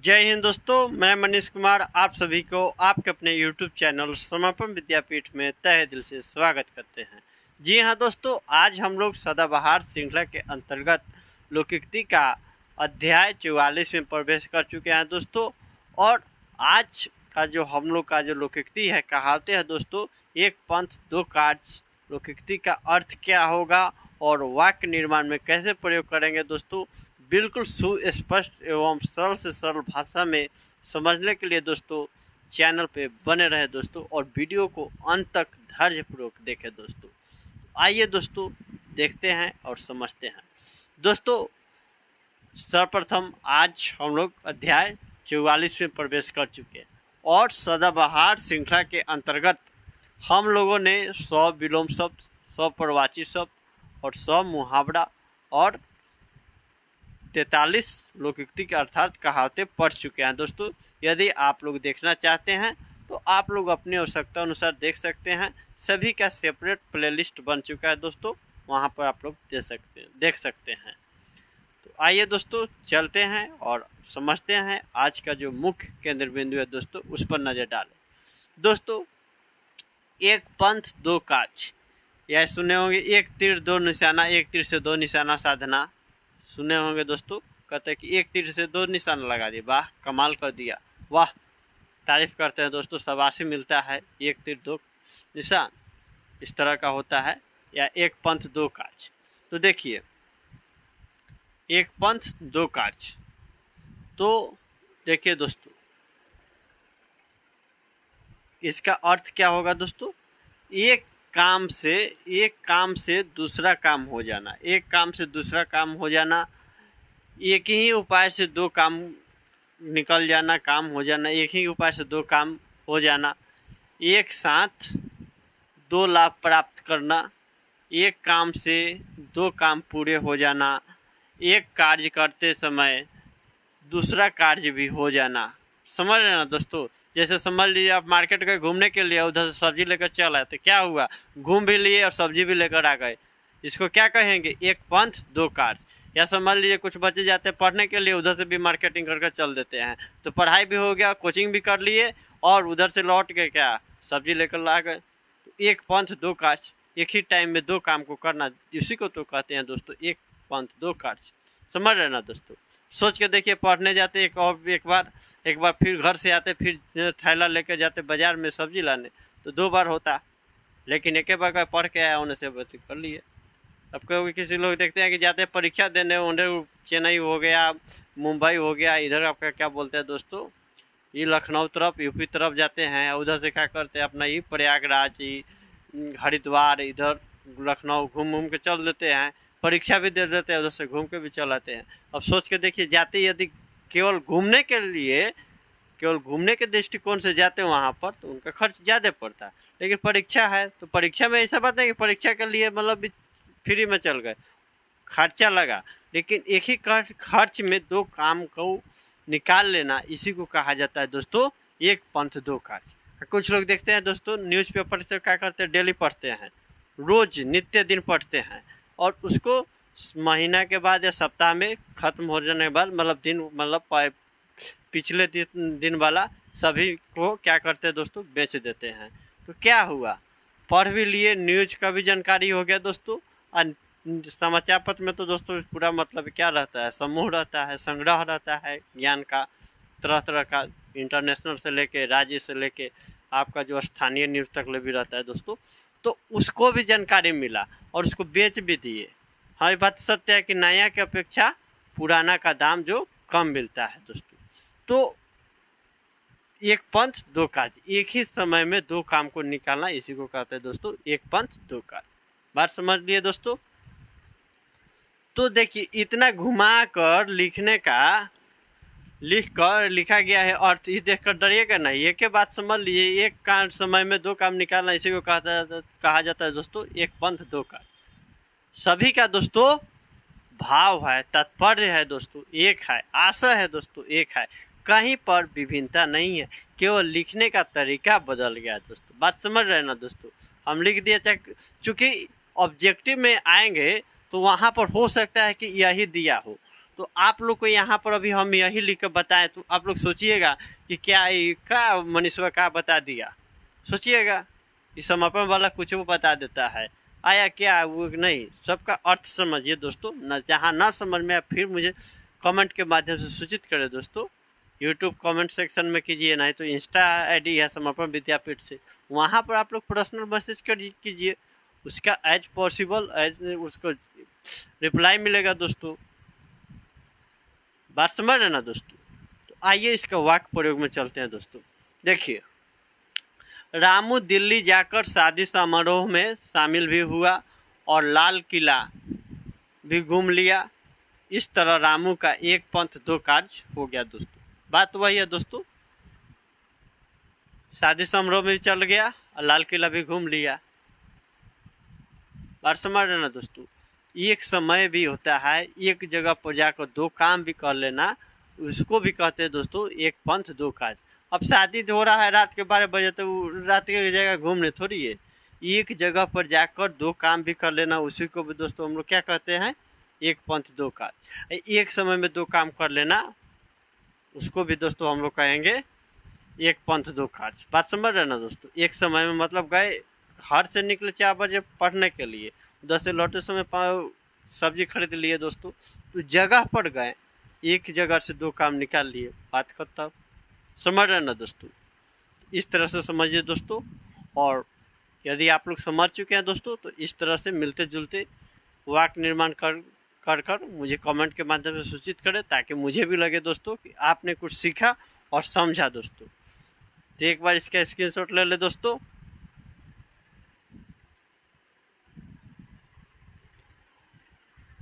जय हिंद दोस्तों, मैं मनीष कुमार आप सभी को आपके अपने YouTube चैनल समर्पण विद्यापीठ में तहे दिल से स्वागत करते हैं। जी हाँ दोस्तों, आज हम लोग सदाबहार श्रृंखला के अंतर्गत लोकोक्ति का अध्याय 44 में प्रवेश कर चुके हैं दोस्तों। और आज का जो हम लोग का जो लोकोक्ति है, कहावतें है दोस्तों, एक पंथ दो कार्य। लोकोक्ति का अर्थ क्या होगा और वाक्य निर्माण में कैसे प्रयोग करेंगे दोस्तों, बिल्कुल सुस्पष्ट एवं सरल से सरल भाषा में समझने के लिए दोस्तों चैनल पे बने रहे दोस्तों, और वीडियो को अंत तक धैर्यपूर्वक देखें दोस्तों। आइए दोस्तों देखते हैं और समझते हैं दोस्तों। सर्वप्रथम आज हम लोग अध्याय 44 में प्रवेश कर चुके हैं और सदाबहार श्रृंखला के अंतर्गत हम लोगों ने 100 विलोम शब्द, 100 प्रवाची शब्द और 100 मुहावरा और 43 लोकोक्ति के अर्थात कहावतें पढ़ चुके हैं दोस्तों। यदि आप लोग देखना चाहते हैं तो आप लोग अपनी आवश्यकता अनुसार देख सकते हैं। सभी का सेपरेट प्लेलिस्ट बन चुका है दोस्तों, वहां पर आप लोग देख सकते हैं। तो आइए दोस्तों चलते हैं और समझते हैं आज का जो मुख्य केंद्र बिंदु है दोस्तों, उस पर नजर डालें दोस्तों। एक पंथ दो काज, यह सुने होंगे। एक तीर दो निशाना, एक तीर से दो निशाना साधना सुने होंगे दोस्तों। कहते हैं कि एक तीर से दो निशाना लगा दिया, वाह कमाल कर दिया, वाह तारीफ करते हैं दोस्तों, शाबाशी मिलता है। एक तीर दो निशान इस तरह का होता है, या एक पंथ दो काज। तो देखिए, एक पंथ दो काज, तो देखिए दोस्तों इसका अर्थ क्या होगा दोस्तों। एक काम से दूसरा काम हो जाना, एक काम से दूसरा काम हो जाना, एक ही उपाय से दो काम निकल जाना, काम हो जाना, एक ही उपाय से दो काम हो जाना, एक साथ दो लाभ प्राप्त करना, एक काम से दो काम पूरे हो जाना, एक कार्य करते समय दूसरा कार्य भी हो जाना। समझ रहे ना दोस्तों। जैसे समझ लीजिए आप मार्केट गए घूमने के लिए, उधर से सब्जी लेकर चल आए, तो क्या हुआ, घूम भी लिए और सब्जी भी लेकर आ गए। इसको क्या कहेंगे, एक पंथ दो कार्य। या समझ लीजिए कुछ बच्चे जाते हैं पढ़ने के लिए, उधर से भी मार्केटिंग करके चल देते हैं, तो पढ़ाई भी हो गया, कोचिंग भी कर लिए और उधर से लौट के क्या सब्जी लेकर ला गए। तो एक पंथ दो कार्य, एक ही टाइम में दो काम को करना, इसी को तो कहते हैं दोस्तों एक पंथ दो कार्य। समझ रहे ना दोस्तों। सोच के देखिए, पढ़ने जाते एक बार फिर घर से आते, फिर थैला लेकर जाते बाजार में सब्जी लाने, तो दो बार होता। लेकिन एक बार का पढ़ के आया होने से कर लिए। अब कभी किसी लोग देखते हैं कि जाते हैं परीक्षा देने, उन्हें चेन्नई हो गया, मुंबई हो गया, इधर आपका क्या बोलते हैं दोस्तों, ये लखनऊ तरफ यूपी तरफ जाते हैं, उधर से क्या करते हैं अपना ये प्रयागराज, हरिद्वार, इधर लखनऊ घूम के चल देते हैं, परीक्षा भी दे देते हैं, उधर से घूम के भी चल आते हैं। अब सोच के देखिए, जाते यदि केवल घूमने के दृष्टिकोण से जाते हैं वहाँ पर, तो उनका खर्च ज़्यादा पड़ता है। लेकिन परीक्षा है तो परीक्षा में ऐसा बात नहीं कि परीक्षा के लिए मतलब फ्री में चल गए, खर्चा लगा, लेकिन एक ही खर्च में दो काम को निकाल लेना, इसी को कहा जाता है दोस्तों एक पंथ दो कार्य। कुछ लोग देखते हैं दोस्तों न्यूज़पेपर से क्या करते हैं, डेली पढ़ते हैं, रोज नित्य दिन पढ़ते हैं, और उसको महीना के बाद या सप्ताह में ख़त्म हो जाने के बाद मतलब पिछले दिन वाला सभी को क्या करते हैं दोस्तों, बेच देते हैं। तो क्या हुआ, पढ़ भी लिए, न्यूज का भी जानकारी हो गया दोस्तों। और समाचार पत्र में तो दोस्तों पूरा मतलब क्या रहता है, समूह रहता है, संग्रह रहता है ज्ञान का, तरह तरह का, इंटरनेशनल से लेके, राज्य से लेके आपका जो स्थानीय न्यूज़ तक भी रहता है दोस्तों। तो उसको भी जानकारी मिला और उसको बेच भी दिए। हाँ, ये बात सत्य है कि नया की अपेक्षा पुराना का दाम जो कम मिलता है दोस्तों। तो एक पंथ दो काज, एक ही समय में दो काम को निकालना, इसी को कहते हैं दोस्तों एक पंथ दो काज। बात समझ लिए दोस्तों। तो देखिए, इतना घुमा कर लिखा गया है, अर्थ इस देखकर डरिएगा नहीं। एक बात समझ लीजिए, एक काम समय में दो काम निकालना, इसी को कहा जाता है दोस्तों एक पंथ दो काज। सभी का दोस्तों भाव है, तात्पर्य है दोस्तों एक है, आशा है दोस्तों एक है, कहीं पर विभिन्नता नहीं है, केवल लिखने का तरीका बदल गया है दोस्तों। बात समझ रहे हैं ना दोस्तों। हम लिख दिया, चाहे चूँकि ऑब्जेक्टिव में आएंगे तो वहाँ पर हो सकता है कि यही दिया हो, तो आप लोग को यहाँ पर अभी हम यही लिख कर बताएं तो आप लोग सोचिएगा कि क्या ये का मनीषवा का बता दिया, सोचिएगा इस समापन वाला कुछ वो बता देता है, आया क्या वो नहीं, सबका अर्थ समझिए दोस्तों। न जहाँ ना समझ में फिर मुझे कमेंट के माध्यम से सूचित करें दोस्तों। यूट्यूब कमेंट सेक्शन में कीजिए, नहीं तो इंस्टा आईडी है समर्पण विद्यापीठ से, वहाँ पर आप लोग पर्सनल मैसेज कर कीजिए, उसका एज पॉसिबल एज उसको रिप्लाई मिलेगा दोस्तों। बात समझ रहे ना दोस्तों। तो आइए इसका वाक्य प्रयोग में चलते हैं दोस्तों। देखिए, रामू दिल्ली जाकर शादी समारोह में शामिल भी हुआ और लाल किला भी घूम लिया। इस तरह रामू का एक पंथ दो कार्य हो गया दोस्तों। बात वही है दोस्तों, शादी समारोह में भी चल गया और लाल किला भी घूम लिया। बात समझ रहे ना दोस्तों। एक समय भी होता है, एक जगह पर जाकर दो काम भी कर लेना, उसको भी कहते हैं दोस्तों एक पंथ दो काज। अब शादी हो रहा है रात के 12 बजे, तो रात की जगह घूमने थोड़ी है, एक जगह पर जाकर दो काम भी कर लेना, उसी को भी दोस्तों हम लोग क्या कहते हैं, एक पंथ दो काज। एक समय में दो काम कर लेना, उसको भी दोस्तों हम लोग कहेंगे एक पंथ दो काज। बात समझ रहे ना दोस्तों। एक समय में मतलब गए, घर से निकले 4 बजे पढ़ने के लिए, 10 से लौटे समय सब्जी खरीद लिए दोस्तों, तो जगह पर गए, एक जगह से दो काम निकाल लिए, बात खत्म। समझ रहे ना दोस्तों। इस तरह से समझिए दोस्तों। और यदि आप लोग समझ चुके हैं दोस्तों, तो इस तरह से मिलते जुलते वाक्य निर्माण कर मुझे कमेंट के माध्यम से सूचित करें, ताकि मुझे भी लगे दोस्तों कि आपने कुछ सीखा और समझा दोस्तों। तो एक बार इसका स्क्रीनशॉट ले ले दोस्तों।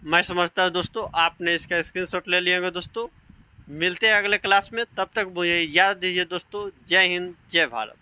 मैं समझता हूँ दोस्तों आपने इसका स्क्रीनशॉट ले लिया दोस्तों। मिलते हैं अगले क्लास में, तब तक मुझे याद दीजिए दोस्तों। जय हिंद, जय भारत।